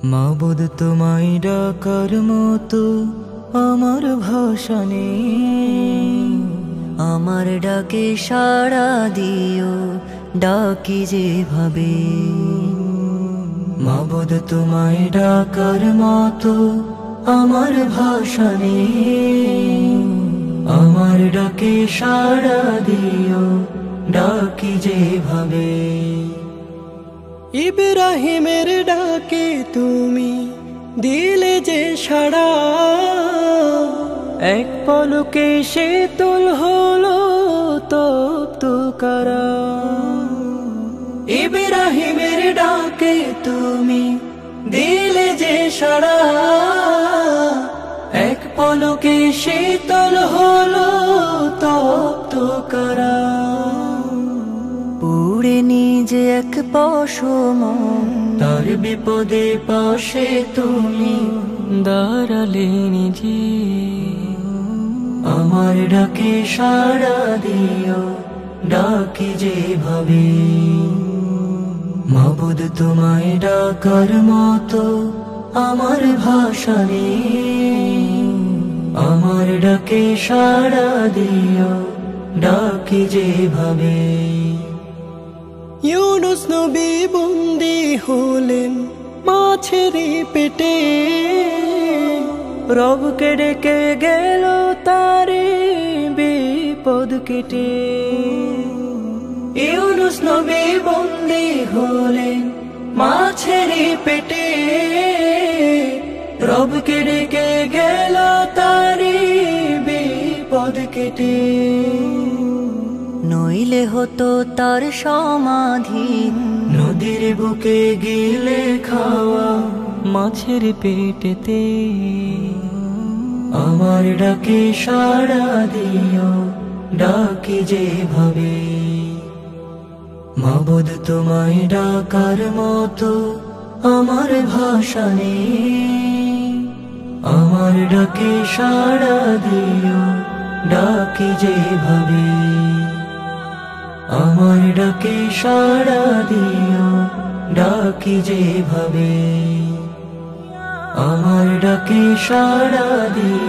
মাবুদ তোমায় ডাকার মতো আমার ভাষা নেই, আমার ডাকে সাড়া দিও, ডাকি যেভাবে। মাবুদ তোমায় ডাকার মতো আমার ভাষা নেই, আমার ডাকে সাড়া দিও, ডাকি যেভাবে। ইব্রাহিমের ডাকে তুমি দিলে যে সাড়া, এক পলকে সে তোল হলো তপ্ত কারা। ইব্রাহিমের ডাকে তুমি দিলে যে সাড়া, এক পলকে সে তোল হলো তপ্ত কারা। পুড়ে নিজে এক পশম, তার বিপদে পাশে তুমি দাঁড়ালে নিজে, আমার ডাকে সাড়া দিও, ডাকি যেভাবে। মাবুদ তোমায় ডাকার মতো আমার ভাষা নেই, আমার ডাকে সাড়া দিও, ডাকি যেভাবে। ইউনুস নবী বন্দী হলেন মাছের পেটে, রবকে ডেকে গেল তারে বিপদ কেটে। ইউনুস নবী বন্দী হলেন মাছের পেটে, রবকে ডেকে গেল তারে বিপদ কেটে। নইলে হতো তার সমাধি নদীর বুকে গিলে খাওয়া মাছের পেটেতে, আমার ডাকে সাড়া দিও, ডাকি যেভাবে। মাবুদ তোমায় ডাকার মতো আমার ভাষা নেই, আমার ডাকে সাড়া দিও, ডাকি যেভাবে। আমার ডাকে সাড়া দিও, ডাকি যেভাবে। আমার ডাকে সাড়া দিও।